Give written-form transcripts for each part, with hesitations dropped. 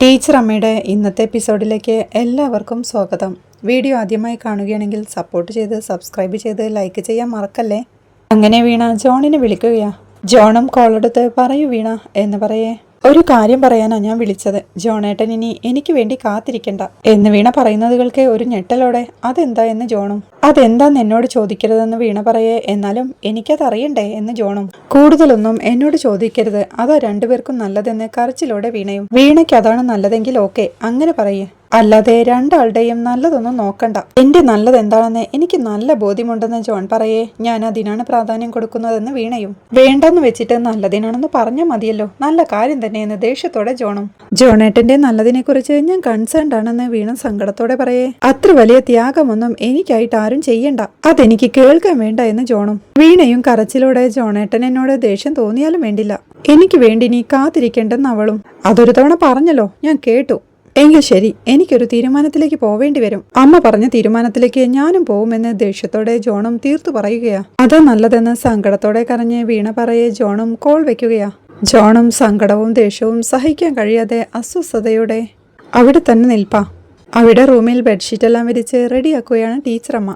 Teacher അമ്മയുടെ ഇന്നത്തെ എപ്പിസോഡിലേക്ക് എല്ലാവർക്കും സ്വാഗതം. വീഡിയോ ആദ്യമായി കാണുകയാണെങ്കിൽ സപ്പോർട്ട് ചെയ്ത് സബ്സ്ക്രൈബ് ചെയ്ത് ലൈക്ക് ചെയ്യാൻ മറക്കല്ലേ. അങ്ങനെ വീണ ജോണിനെ വിളിക്കുകയാ. ജോണും കോളെടുത്ത് പറയൂ വീണ എന്ന് പറയേ. ഒരു കാര്യം പറയാനാ ഞാൻ വിളിച്ചത്. ജോണേട്ടൻ ഇനി എനിക്ക് വേണ്ടി കാത്തിരിക്കണ്ട എന്ന് വീണ പറയുന്നതുകൾക്ക് ഒരു ഞെട്ടലോടെ അതെന്താ എന്ന് ജോണും. അതെന്താന്ന് എന്നോട് ചോദിക്കരുതെന്ന് വീണ പറയേ. എന്നാലും എനിക്കതറിയണ്ടേ എന്ന് ജോണും. കൂടുതലൊന്നും എന്നോട് ചോദിക്കരുത്, അതാ രണ്ടുപേർക്കും നല്ലതെന്ന് കരച്ചിലോടെ വീണയും. വീണയ്ക്ക് അതാണ് നല്ലതെങ്കിൽ ഓക്കെ, അങ്ങനെ പറയേ. അല്ലാതെ രണ്ടാളുടെയും നല്ലതൊന്നും നോക്കണ്ട. എന്റെ നല്ലത് എന്താണെന്ന് എനിക്ക് നല്ല ബോധ്യമുണ്ടെന്ന് ജോൺ പറയേ. ഞാൻ അതിനാണ് പ്രാധാന്യം കൊടുക്കുന്നതെന്ന് വീണയും. വേണ്ടെന്ന് വെച്ചിട്ട് നല്ലതിനാണെന്ന് പറഞ്ഞാൽ മതിയല്ലോ, നല്ല കാര്യം തന്നെയെന്ന് ദേഷ്യത്തോടെ ജോണും. ജോണേട്ടന്റെ നല്ലതിനെ കുറിച്ച് ഞാൻ കൺസേൺഡ് ആണെന്ന് വീണ സങ്കടത്തോടെ പറയേ. അത്ര വലിയ ത്യാഗമൊന്നും എനിക്കായിട്ട് ആരും ചെയ്യണ്ട, അതെനിക്ക് കേൾക്കാൻ വേണ്ട എന്ന് ജോണും. വീണയും കരച്ചിലോടെ ജോണേട്ടൻ എന്നോട് ദേഷ്യം തോന്നിയാലും വേണ്ടില്ല, എനിക്ക് വേണ്ടി നീ കാത്തിരിക്കേണ്ടെന്ന് അവളും. അതൊരു തവണ പറഞ്ഞല്ലോ, ഞാൻ കേട്ടു. എങ്കിൽ ശരി, എനിക്കൊരു തീരുമാനത്തിലേക്ക് പോവേണ്ടി വരും. അമ്മ പറഞ്ഞ തീരുമാനത്തിലേക്ക് ഞാനും പോവുമെന്ന് ദേഷ്യത്തോടെ ജോണും തീർത്തു പറയുകയാ. അത് നല്ലതെന്ന് സങ്കടത്തോടെ കരഞ്ഞ് വീണ പറയെ ജോണും കോൾ വെക്കുകയാ. ജോണും സങ്കടവും ദേഷ്യവും സഹിക്കാൻ കഴിയാതെ അസ്വസ്ഥതയോടെ അവിടെ തന്നെ നിൽപ്പാ. അവിടെ റൂമിൽ ബെഡ്ഷീറ്റെല്ലാം വിരിച്ച് റെഡിയാക്കുകയാണ് ടീച്ചറമ്മ.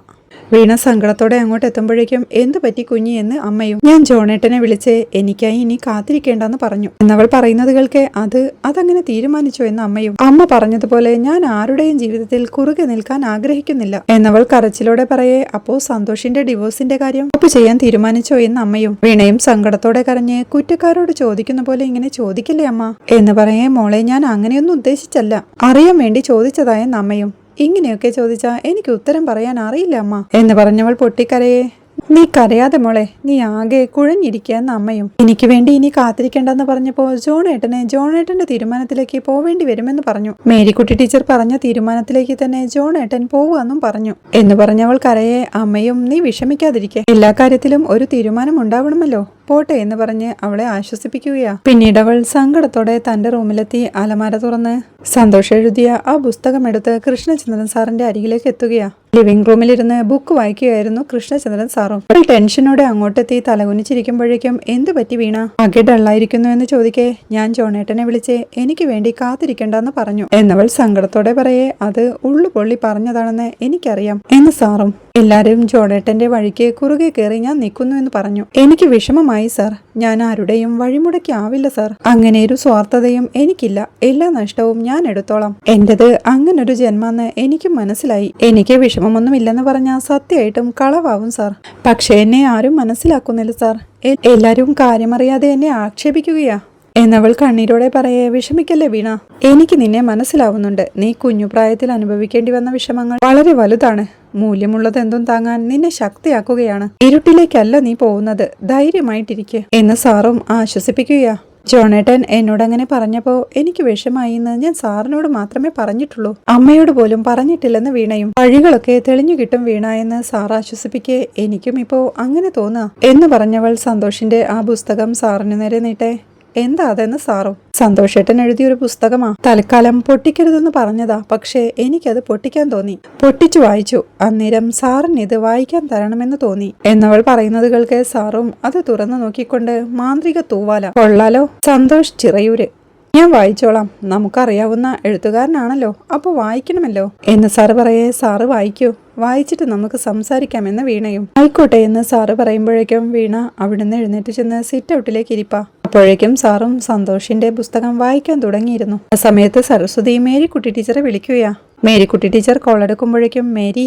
വീണ സങ്കടത്തോടെ അങ്ങോട്ട് എത്തുമ്പോഴേക്കും എന്തു പറ്റി കുഞ്ഞി എന്ന് അമ്മയും. ഞാൻ ജോണേട്ടനെ വിളിച്ച് എനിക്കായി ഇനി കാത്തിരിക്കേണ്ടെന്ന് പറഞ്ഞു എന്നവൾ പറയുന്നത് കേൾക്കെ അതങ്ങനെ തീരുമാനിച്ചു എന്ന് അമ്മയും. അമ്മ പറഞ്ഞതുപോലെ ഞാൻ ആരുടെയും ജീവിതത്തിൽ കുറുകെ നിൽക്കാൻ ആഗ്രഹിക്കുന്നില്ല എന്നവൾ കരച്ചിലോടെ പറയേ. അപ്പോ സന്തോഷിന്റെ ഡിവോഴ്സിന്റെ കാര്യം ഒപ്പ് ചെയ്യാൻ തീരുമാനിച്ചോ എന്ന് അമ്മയും. വീണയും സങ്കടത്തോടെ കരഞ്ഞ് കുറ്റക്കാരോട് ചോദിക്കുന്ന പോലെ ഇങ്ങനെ ചോദിക്കില്ലേ അമ്മ എന്ന് പറയേ. മോളെ, ഞാൻ അങ്ങനെയൊന്നും ഉദ്ദേശിച്ചല്ല, അറിയാൻ വേണ്ടി ചോദിച്ചതായെന്ന് അമ്മയും. ഇങ്ങനെയൊക്കെ ചോദിച്ചാ എനിക്ക് ഉത്തരം പറയാൻ അറിയില്ല അമ്മ എന്ന് പറഞ്ഞവൾ പൊട്ടിക്കരയെ. നീ കരയാതെ മോളെ, നീ ആകെ കുഴഞ്ഞിരിക്കുകയെന്ന് അമ്മയും. എനിക്ക് വേണ്ടി ഇനി കാത്തിരിക്കേണ്ടെന്ന് പറഞ്ഞപ്പോ ജോണേട്ടന്റെ തീരുമാനത്തിലേക്ക് പോവേണ്ടി വരുമെന്ന് പറഞ്ഞു. മേരിക്കുട്ടി ടീച്ചർ പറഞ്ഞ തീരുമാനത്തിലേക്ക് തന്നെ ജോണേട്ടൻ പോവാന്നും പറഞ്ഞു എന്ന് പറഞ്ഞവൾ കരയെ. അമ്മയും നീ വിഷമിക്കാതിരിക്കെ, എല്ലാ കാര്യത്തിലും ഒരു തീരുമാനം ഉണ്ടാവണമല്ലോ, പോട്ടെ എന്ന് പറഞ്ഞ് അവളെ ആശ്വസിപ്പിക്കുകയാ. പിന്നീട് അവൾ സങ്കടത്തോടെ തന്റെ റൂമിലെത്തി അലമാര തുറന്ന് സന്തോഷം എഴുതിയ ആ പുസ്തകം എടുത്ത് കൃഷ്ണചന്ദ്രൻ സാറിന്റെ അരികിലേക്ക് എത്തുകയാ. ലിവിംഗ് റൂമിലിരുന്ന് ബുക്ക് വായിക്കുകയായിരുന്നു കൃഷ്ണചന്ദ്രൻ സാറും. ടെൻഷനോടെ അങ്ങോട്ടെത്തി തലകുനിച്ചിരിക്കുമ്പോഴേക്കും എന്തു പറ്റി വീണ, ആകെ ഡള്ളായിരിക്കുന്നു എന്ന് ചോദിക്കേ. ഞാൻ ജോണേട്ടനെ വിളിച്ച് എനിക്ക് വേണ്ടി കാത്തിരിക്കണ്ടെന്ന് പറഞ്ഞു എന്നവൾ സങ്കടത്തോടെ പറയേ. അത് ഉള്ളുപൊള്ളി പറഞ്ഞതാണെന്ന് എനിക്കറിയാം എന്ന് സാറും. എല്ലാരും ജോണേട്ടന്റെ വഴിക്ക് കുറുകെ കയറി ഞാൻ നിൽക്കുന്നു എന്ന് പറഞ്ഞു. എനിക്ക് വിഷമമായി സാർ, ഞാൻ ആരുടെയും വഴിമുടക്കി ആവില്ല സാർ, അങ്ങനെയൊരു സ്വാർത്ഥതയും എനിക്കില്ല, എല്ലാ നഷ്ടവും ഞാൻ എടുത്തോളാം. എന്റേത് അങ്ങനൊരു ജന്മാന്ന് എനിക്ക് മനസ്സിലായി. എനിക്ക് വിഷമമൊന്നുമില്ലെന്ന് പറഞ്ഞാൽ സത്യമായിട്ടും കളവാവും സാർ, പക്ഷെ എന്നെ ആരും മനസ്സിലാക്കുന്നില്ല സാർ, എല്ലാരും കാര്യമറിയാതെ എന്നെ ആക്ഷേപിക്കുകയാ എന്നവൾ കണ്ണീരോടെ പറയേ. വിഷമിക്കല്ലേ വീണ, എനിക്ക് നിന്നെ മനസ്സിലാവുന്നുണ്ട്. നീ കുഞ്ഞുപ്രായത്തിൽ അനുഭവിക്കേണ്ടി വന്ന വിഷമങ്ങൾ വളരെ വലുതാണ്. മൂല്യമുള്ളത് എന്തും താങ്ങാൻ നിന്നെ ശക്തിയാക്കുകയാണ്. ഇരുട്ടിലേക്കല്ല നീ പോകുന്നത്, ധൈര്യമായിട്ടിരിക്കെ എന്ന് സാറും ആശ്വസിപ്പിക്കുകയാ. ജോണേട്ടൻ എന്നോടങ്ങനെ പറഞ്ഞപ്പോ എനിക്ക് വിഷമായി എന്ന് ഞാൻ സാറിനോട് മാത്രമേ പറഞ്ഞിട്ടുള്ളൂ, അമ്മയോട് പോലും പറഞ്ഞിട്ടില്ലെന്ന് വീണയും. വഴികളൊക്കെ തെളിഞ്ഞു കിട്ടും വീണ എന്ന് സാർ ആശ്വസിപ്പിക്കെ. എനിക്കും ഇപ്പോ അങ്ങനെ തോന്നുക എന്ന് പറഞ്ഞവൾ സന്തോഷിന്റെ ആ പുസ്തകം സാറിന് നേരെ നീട്ടെ. എന്താ അതെന്ന് സാറും. സന്തോഷേട്ടൻ എഴുതിയൊരു പുസ്തകമാ, തൽക്കാലം പൊട്ടിക്കരുതെന്ന് പറഞ്ഞതാ, പക്ഷേ എനിക്കത് പൊട്ടിക്കാൻ തോന്നി, പൊട്ടിച്ചു വായിച്ചു. അന്നേരം സാറിന് ഇത് വായിക്കാൻ തരണമെന്ന് തോന്നി എന്നവൾ പറയുന്നത് കേൾക്കെ സാറും അത് തുറന്നു നോക്കിക്കൊണ്ട് മാന്ത്രിക തൂവാല കൊള്ളാലോ, സന്തോഷ് ചിറയൂര്, ഞാൻ വായിച്ചോളാം, നമുക്കറിയാവുന്ന എഴുത്തുകാരനാണല്ലോ, അപ്പൊ വായിക്കണമല്ലോ എന്ന് സാറ് പറയേ. സാറ് വായിക്കൂ, വായിച്ചിട്ട് നമുക്ക് സംസാരിക്കാമെന്ന് വീണയും. ആയിക്കോട്ടെ എന്ന് സാറ് പറയുമ്പോഴേക്കും വീണ അവിടുന്ന് എഴുന്നേറ്റ് ചെന്ന് സിറ്റ് ഔട്ടിലേക്ക് ഇരിപ്പാ. അപ്പോഴേക്കും സാറും സന്തോഷിന്റെ പുസ്തകം വായിക്കാൻ തുടങ്ങിയിരുന്നു. ആ സമയത്ത് സരസ്വതി മേരിക്കുട്ടി ടീച്ചറെ വിളിക്കുകയാ. മേരിക്കുട്ടി ടീച്ചർ കോളെടുക്കുമ്പോഴേക്കും മേരി,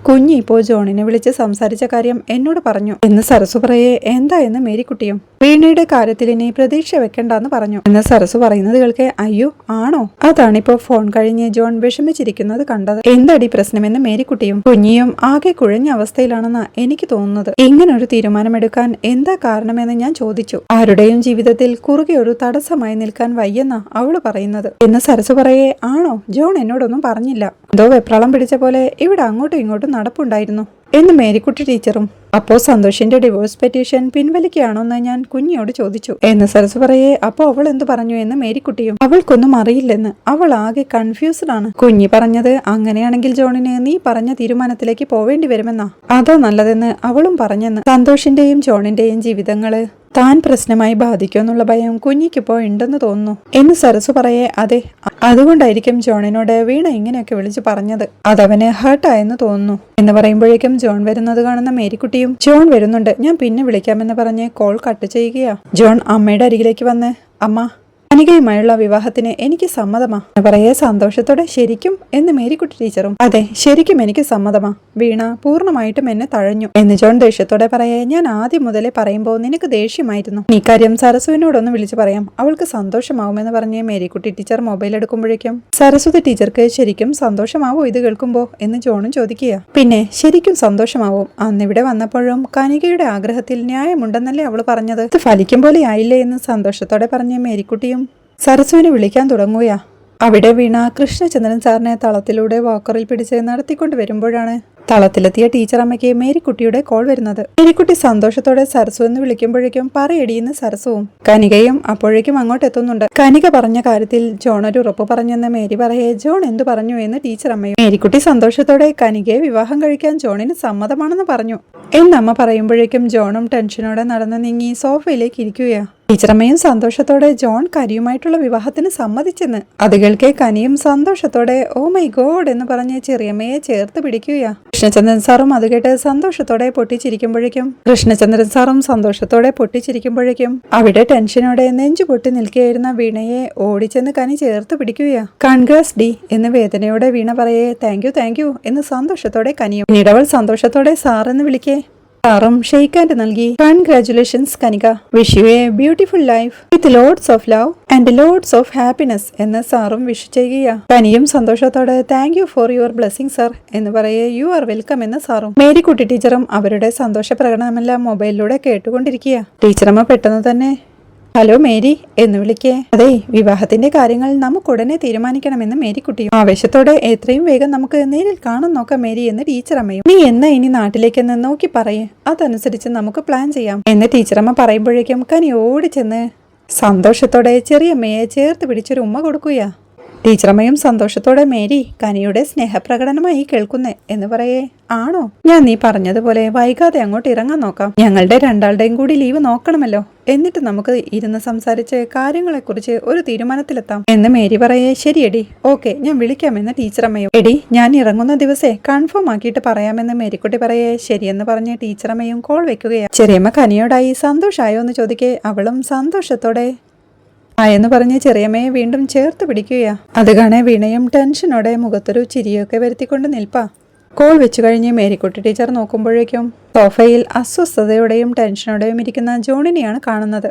കുഞ്ഞി ഇപ്പോ ജോണിനെ വിളിച്ച് സംസാരിച്ച കാര്യം എന്നോട് പറഞ്ഞു എന്ന് സരസു പറയേ. എന്താ എന്ന് മേരിക്കുട്ടിയും. വീണയുടെ കാര്യത്തിൽ ഇനി പ്രതീക്ഷ വെക്കണ്ടെന്ന് പറഞ്ഞു എന്ന് സരസു പറയുന്നത് കേൾക്കെ. അയ്യോ ആണോ, അതാണിപ്പോ ഫോൺ കഴിഞ്ഞ് ജോൺ വിഷമിച്ചിരിക്കുന്നത് കണ്ടത്. എന്താടി പ്രശ്നമെന്ന് മേരിക്കുട്ടിയും. കുഞ്ഞിയും ആകെ കുഴഞ്ഞ അവസ്ഥയിലാണെന്നാ എനിക്ക് തോന്നുന്നത്. ഇങ്ങനൊരു തീരുമാനമെടുക്കാൻ എന്താ കാരണമെന്ന് ഞാൻ ചോദിച്ചു. ആരുടെയും ജീവിതത്തിൽ കുറുകെ ഒരു തടസ്സമായി നിൽക്കാൻ വയ്യെന്നാ അവള് പറയുന്നത് എന്ന് സരസു പറയേ. ആണോ, ജോൺ എന്നോടൊന്നും പറഞ്ഞില്ല, എന്തോ വെപ്രാളം പിടിച്ച പോലെ ഇവിടെ അങ്ങോട്ടും ഇങ്ങോട്ടും നടപ്പുണ്ടായിരുന്നു എന്ന് മേരിക്കുട്ടി ടീച്ചറും. അപ്പോ സന്തോഷിന്റെ ഡിവോഴ്സ് പെറ്റീഷൻ പിൻവലിക്കുകയാണോന്ന് ഞാൻ കുഞ്ഞിയോട് ചോദിച്ചു എന്ന് സരസ് പറയേ. അപ്പോ അവൾ എന്തു പറഞ്ഞു എന്ന് മേരിക്കുട്ടിയും. അവൾക്കൊന്നും അറിയില്ലെന്ന്, അവൾ ആകെ കൺഫ്യൂസ്ഡ് ആണ്. കുഞ്ഞി പറഞ്ഞത് അങ്ങനെയാണെങ്കിൽ ജോണിന് നീ പറഞ്ഞ തീരുമാനത്തിലേക്ക് പോവേണ്ടി വരുമെന്നാ, അതാ നല്ലതെന്ന് അവളും പറഞ്ഞെന്ന്. സന്തോഷിന്റെയും ജോണിന്റെയും ജീവിതങ്ങള് താൻ പ്രശ്നമായി ബാധിക്കുമെന്നുള്ള ഭയം കുഞ്ഞിക്കിപ്പോ ഉണ്ടെന്ന് തോന്നുന്നു എന്ന് സരസു പറയേ. അതെ, അതുകൊണ്ടായിരിക്കും ജോണിനോട് വീണ ഇങ്ങനെയൊക്കെ വിളിച്ചു പറഞ്ഞത്. അതവന് ഹേർട്ടായെന്ന് തോന്നുന്നു എന്ന് പറയുമ്പോഴേക്കും ജോൺ വരുന്നത് കാണുന്ന മേരിക്കുട്ടിയും ജോൺ വരുന്നുണ്ട്, ഞാൻ പിന്നെ വിളിക്കാമെന്ന് പറഞ്ഞ് കോൾ കട്ട് ചെയ്യുകയാ. ജോൺ അമ്മയുടെ അരികിലേക്ക് വന്ന്, അമ്മ, കനികയുമായുള്ള വിവാഹത്തിന് എനിക്ക് സമ്മതമാ എന്ന് പറയേ സന്തോഷത്തോടെ. ശരിക്കും എന്ന് മേരിക്കുട്ടി ടീച്ചറും. അതെ, ശരിക്കും എനിക്ക് സമ്മതമാ. വീണ പൂർണ്ണമായിട്ടും എന്നെ തഴഞ്ഞു എന്ന് ജോൺ ദേഷ്യത്തോടെ പറയേ. ഞാൻ ആദ്യം മുതലേ പറയുമ്പോൾ നിനക്ക് ദേഷ്യമായിരുന്നു. ഈ കാര്യം സരസുവിനോടൊന്ന് വിളിച്ചു പറയാം, അവൾക്ക് സന്തോഷമാവുമെന്ന് പറഞ്ഞ് മേരിക്കുട്ടി ടീച്ചർ മൊബൈൽ എടുക്കുമ്പോഴേക്കും സരസ്വതി ടീച്ചർക്ക് ശരിക്കും സന്തോഷമാവോ ഇത് കേൾക്കുമ്പോ എന്ന് ജോണും ചോദിക്കുക. പിന്നെ ശരിക്കും സന്തോഷമാവും. അന്നിവിടെ വന്നപ്പോഴും കനികയുടെ ആഗ്രഹത്തിൽ ന്യായമുണ്ടെന്നല്ലേ അവള് പറഞ്ഞത്. ഇത് ഫലിക്കും പോലെ ആയില്ലേ എന്ന് സന്തോഷത്തോടെ പറഞ്ഞ് മേരിക്കുട്ടിയും സരസുവിനെ വിളിക്കാൻ തുടങ്ങുകയാ. അവിടെ വീണ കൃഷ്ണചന്ദ്രൻ സാറിനെ തളത്തിലൂടെ വാക്കറിൽ പിടിച്ച് നടത്തിക്കൊണ്ട് വരുമ്പോഴാണ് തളത്തിലെത്തിയ ടീച്ചറമ്മയ്ക്ക് മേരിക്കുട്ടിയുടെ കോൾ വരുന്നത്. മേരിക്കുട്ടി സന്തോഷത്തോടെ സരസു എന്ന് വിളിക്കുമ്പോഴേക്കും പറയടിയെന്ന് സരസുവും. കനികയും അപ്പോഴേക്കും അങ്ങോട്ട് എത്തുന്നുണ്ട്. കനിക പറഞ്ഞ കാര്യത്തിൽ ജോൺ ഒരു ഉറപ്പ് പറഞ്ഞെന്ന് മേരി പറയേ. ജോൺ എന്തു പറഞ്ഞു എന്ന് ടീച്ചറമ്മയും. മേരിക്കുട്ടി സന്തോഷത്തോടെ കനികയെ വിവാഹം കഴിക്കാൻ ജോണിന് സമ്മതമാണെന്ന് പറഞ്ഞു എന്നമ്മ പറയുമ്പോഴേക്കും ജോണും ടെൻഷനോടെ നടന്നു നീങ്ങി സോഫയിലേക്ക് ഇരിക്കുകയാ. ടീച്ചറമ്മയും സന്തോഷത്തോടെ ജോൺ കനിയുമായിട്ടുള്ള വിവാഹത്തിന് സമ്മതിച്ചെന്ന്. അത് കേൾക്കെ കനിയും സന്തോഷത്തോടെ ഓ മൈ ഗോഡ് എന്ന് പറഞ്ഞ് ചെറിയമ്മയെ ചേർത്ത് പിടിക്കുകയാ. കൃഷ്ണചന്ദ്രൻ സാറും അത് കേട്ട് സന്തോഷത്തോടെ പൊട്ടിച്ചിരിക്കുമ്പോഴേക്കും അവിടെ ടെൻഷനോടെ നെഞ്ചു പൊട്ടി നിൽക്കുകയായിരുന്ന വീണയെ ഓടിച്ചെന്ന് കനി ചേർത്ത് പിടിക്കുകയാ. കൺഗ്രാസ് ഡി എന്ന് വേദനയോടെ വീണ പറയേ. താങ്ക് യു എന്ന് സന്തോഷത്തോടെ കനിയും. പിന്നീട് അവൾ സന്തോഷത്തോടെ സാർ എന്ന് വിളിക്കേ. സാറും ഷെയ്ക്ക് ഹാൻഡ് നൽകി congratulations Kanika, wish you A beautiful life with loads of love and loads of happiness എന്ന് സാറും വിഷ് ചെയ്യുക. കനിയും സന്തോഷത്തോടെ thank you for your blessing sir എന്ന് പറയേ. യു ആർ വെൽക്കം എന്ന് സാറും. മേരിക്കുട്ടി ടീച്ചറും അവരുടെ സന്തോഷ പ്രകടനമെല്ലാം മൊബൈലിലൂടെ കേട്ടുകൊണ്ടിരിക്കുക. ടീച്ചറമ്മ പെട്ടെന്ന് തന്നെ ഹലോ മേരി എന്ന് വിളിക്കേ. അതെ, വിവാഹത്തിന്റെ കാര്യങ്ങൾ നമുക്ക് ഉടനെ തീരുമാനിക്കണമെന്ന് മേരിക്കുട്ടിയും. ആവേശത്തോടെ എത്രയും വേഗം നമുക്ക് നേരിൽ കാണാൻ നോക്കാം മേരി എന്ന് ടീച്ചറമ്മയും. നീ എന്നാ ഇനി നാട്ടിലേക്കെന്ന് നോക്കി പറയേ, അതനുസരിച്ച് നമുക്ക് പ്ലാൻ ചെയ്യാം എന്ന് ടീച്ചറമ്മ പറയുമ്പോഴേക്കും കനി ഓടിച്ചെന്ന് സന്തോഷത്തോടെ ചെറിയമ്മയെ ചേർത്ത് പിടിച്ചൊരു ഉമ്മ കൊടുക്കുകയാ. ടീച്ചറമ്മയും സന്തോഷത്തോടെ മേരി കനിയുടെ സ്നേഹപ്രകടനമായി കേൾക്കുന്നേ എന്ന് പറയേ. ആണോ, ഞാൻ നീ പറഞ്ഞതുപോലെ വൈകാതെ അങ്ങോട്ട് ഇറങ്ങാൻ നോക്കാം. ഞങ്ങളുടെ രണ്ടാളുടെയും കൂടി ലീവ് നോക്കണമല്ലോ. എന്നിട്ട് നമുക്ക് ഇരുന്ന് സംസാരിച്ച് കാര്യങ്ങളെക്കുറിച്ച് ഒരു തീരുമാനത്തിലെത്താം എന്ന് മേരി പറയേ. ശരിയടി, ഓക്കെ, ഞാൻ വിളിക്കാമെന്ന് ടീച്ചറമ്മയും. എടി, ഞാൻ ഇറങ്ങുന്ന ദിവസേ കൺഫേം ആക്കിയിട്ട് പറയാമെന്ന് മേരിക്കുട്ടി പറയേ. ശരിയെന്ന് പറഞ്ഞ് ടീച്ചറമ്മയും കോൾ വെക്കുകയാണ്. ചെറിയമ്മ കനിയോടായി സന്തോഷായോ എന്ന് ചോദിക്കേ. അവളും സന്തോഷത്തോടെ എന്ന് പറഞ്ഞ് ചെറിയമ്മയെ വീണ്ടും ചേർത്ത് പിടിക്കുകയാ. അത് കാണേ വീണയും ടെൻഷനോടെ മുഖത്തൊരു ചിരിയൊക്കെ വരുത്തിക്കൊണ്ട് നിൽപ്പാ. കോൾ വെച്ചു കഴിഞ്ഞ് മേരിക്കുട്ടി ടീച്ചർ നോക്കുമ്പോഴേക്കും സോഫയിൽ അസ്വസ്ഥതയോടെയും ടെൻഷനോടെയും ഇരിക്കുന്ന ജോണിനെയാണ് കാണുന്നത്.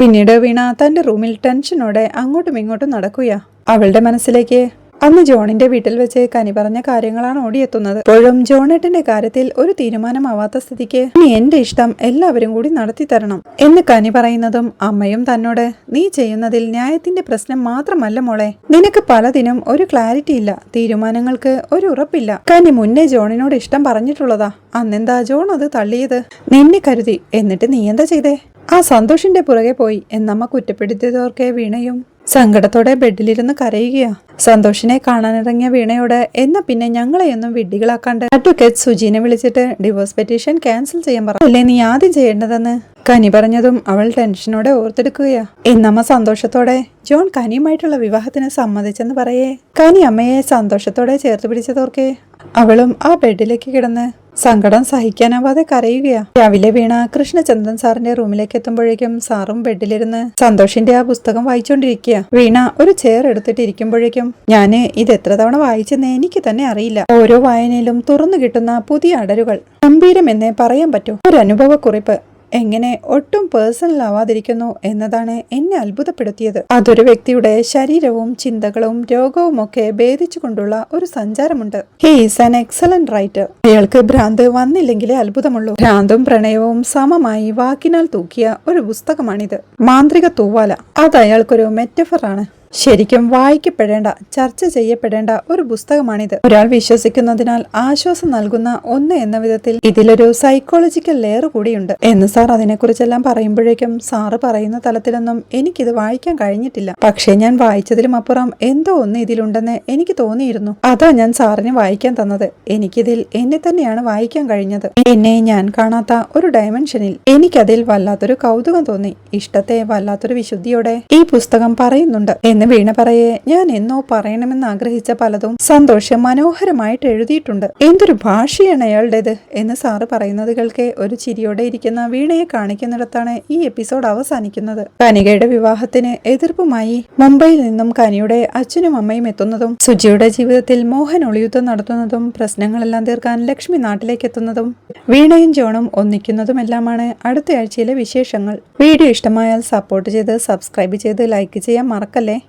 പിന്നീട് വീണ തന്റെ റൂമിൽ ടെൻഷനോടെ അങ്ങോട്ടും ഇങ്ങോട്ടും നടക്കുകയാ. അവളുടെ മനസ്സിലേക്ക് അന്ന് ജോണിന്റെ വീട്ടിൽ വെച്ച് കനി പറഞ്ഞ കാര്യങ്ങളാണ് ഓടിയെത്തുന്നത്. ഇപ്പോഴും ജോണേട്ടന്റെ കാര്യത്തിൽ ഒരു തീരുമാനമാവാത്ത സ്ഥിതിക്ക് നീ എന്റെ ഇഷ്ടം എല്ലാവരും കൂടി നടത്തി തരണം എന്ന് കനി പറയുന്നതും അമ്മയും തന്നോട് നീ ചെയ്യുന്നതിൽ ന്യായത്തിന്റെ പ്രശ്നം മാത്രമല്ല മോളെ, നിനക്ക് പലതിനും ഒരു ക്ലാരിറ്റി ഇല്ല, തീരുമാനങ്ങൾക്ക് ഒരു ഉറപ്പില്ല. കനി മുന്നേ ജോണിനോട് ഇഷ്ടം പറഞ്ഞിട്ടുള്ളതാ. അന്നെന്താ ജോൺ അത് തള്ളിയത്? നിന്നെ കരുതി. എന്നിട്ട് നീ എന്താ ചെയ്തേ? ആ സന്തോഷിന്റെ പുറകെ പോയി എന്നമ്മ കുറ്റപ്പെടുത്തിയതോർക്കെ വീണയും സങ്കടത്തോടെ ബെഡിലിരുന്ന് കരയുകയാ. സന്തോഷിനെ കാണാനിറങ്ങിയ വീണയോട് എന്നാ പിന്നെ ഞങ്ങളെയൊന്നും വിഡ്ഢികളാക്കാണ്ട് അഡ്വക്കേറ്റ് സുജീനെ വിളിച്ചിട്ട് ഡിവോഴ്സ് പെറ്റീഷൻ ക്യാൻസൽ ചെയ്യാൻ പറഞ്ഞല്ലേ നീ ആദ്യം ചെയ്യേണ്ടതെന്ന് കനി പറഞ്ഞതും അവൾ ടെൻഷനോടെ ഓർത്തെടുക്കുകയാ. എന്നമ്മ സന്തോഷത്തോടെ ജോൺ കനിയുമായിട്ടുള്ള വിവാഹത്തിന് സമ്മതിച്ചെന്ന് പറയേ. കനി അമ്മയെ സന്തോഷത്തോടെ ചേർത്ത് പിടിച്ചതോർക്കെ അവളും ആ ബെഡിലേക്ക് കിടന്ന് സങ്കടം സഹിക്കാനാവാതെ കരയുകയാ. രാവിലെ വീണ കൃഷ്ണചന്ദ്രൻ സാറിന്റെ റൂമിലേക്ക് എത്തുമ്പോഴേക്കും സാറും ബെഡിലിരുന്ന് സന്തോഷിന്റെ ആ പുസ്തകം വായിച്ചുകൊണ്ടിരിക്കുക. വീണ ഒരു ചെയർ എടുത്തിട്ട് ഇരിക്കുമ്പോഴേക്കും ഞാന് ഇത് എത്ര തവണ വായിച്ചെന്ന് എനിക്ക് തന്നെ അറിയില്ല. ഓരോ വായനയിലും തുറന്നു കിട്ടുന്ന പുതിയ അടരുകൾ ഗംഭീരമെന്നേ പറയാൻ പറ്റൂ. ഒരു അനുഭവക്കുറിപ്പ് എങ്ങനെ ഒട്ടും പേഴ്സണൽ ആവാതിരിക്കുന്നു എന്നതാണ് എന്നെ അത്ഭുതപ്പെടുത്തിയത്. അതൊരു വ്യക്തിയുടെ ശരീരവും ചിന്തകളും രോഗവും ഒക്കെ ഭേദിച്ചുകൊണ്ടുള്ള ഒരു സഞ്ചാരമുണ്ട്. He is an excellent writer. അയാൾക്ക് ഭ്രാന്ത് വന്നില്ലെങ്കിലേ അത്ഭുതമുള്ളൂ. ഭ്രാന്തും പ്രണയവും സമമായി വാക്കിനാൽ തൂക്കിയ ഒരു പുസ്തകമാണിത്. മാന്ത്രിക തൂവാല അത് അയാൾക്കൊരു മെറ്റഫറാണ്. ശരിക്കും വായിക്കപ്പെടേണ്ട, ചർച്ച ചെയ്യപ്പെടേണ്ട ഒരു പുസ്തകമാണിത്. ഒരാൾ വിശ്വസിക്കുന്നതിനാൽ ആശ്വാസം നൽകുന്ന ഒന്ന് എന്ന വിധത്തിൽ ഇതിലൊരു സൈക്കോളജിക്കൽ ലെയർ കൂടിയുണ്ട് എന്ന് സാർ അതിനെക്കുറിച്ചെല്ലാം പറയുമ്പോഴേക്കും സാറ് പറയുന്ന തലത്തിലൊന്നും എനിക്കിത് വായിക്കാൻ കഴിഞ്ഞിട്ടില്ല. പക്ഷേ ഞാൻ വായിച്ചതിലും അപ്പുറം എന്തോ ഒന്ന് ഇതിലുണ്ടെന്ന് എനിക്ക് തോന്നിയിരുന്നു. അതാ ഞാൻ സാറിന് വായിക്കാൻ തന്നത്. എനിക്കിതിൽ എന്നെ തന്നെയാണ് വായിക്കാൻ കഴിഞ്ഞത്. എന്നെ ഞാൻ കാണാത്ത ഒരു ഡയമെൻഷനിൽ എനിക്കതിൽ വല്ലാത്തൊരു കൗതുകം തോന്നി. ഇഷ്ടത്തെ വല്ലാത്തൊരു വിശുദ്ധിയോടെ ഈ പുസ്തകം പറയുന്നുണ്ട് എന്ന് വീണ പറയെ ഞാൻ എന്നോ പറയണമെന്ന് ആഗ്രഹിച്ച പലതും സന്തോഷം മനോഹരമായിട്ട് എഴുതിയിട്ടുണ്ട്. എന്തൊരു ഭാഷയാണ് അയാളുടേത് എന്ന് സാറ് പറയുന്നത് കേൾക്കെ ഒരു ചിരിയോടെ ഇരിക്കുന്ന വീണയെ കാണിക്കുന്നിടത്താണ് ഈ എപ്പിസോഡ് അവസാനിക്കുന്നത്. കനികയുടെ വിവാഹത്തിന് എതിർപ്പുമായി മുംബൈയിൽ നിന്നും കനിയുടെ അച്ഛനും അമ്മയും എത്തുന്നതും സുജിയുടെ ജീവിതത്തിൽ മോഹൻ ഒളിയുദ്ധം നടത്തുന്നതും പ്രശ്നങ്ങളെല്ലാം തീർക്കാൻ ലക്ഷ്മി നാട്ടിലേക്ക് എത്തുന്നതും വീണയും ജോണും ഒന്നിക്കുന്നതുമെല്ലാമാണ് അടുത്ത ആഴ്ചയിലെ വിശേഷങ്ങൾ. വീഡിയോ ഇഷ്ടമായാൽ സപ്പോർട്ട് ചെയ്ത് സബ്സ്ക്രൈബ് ചെയ്ത് ലൈക്ക് ചെയ്യാൻ മറക്കല്ലേ.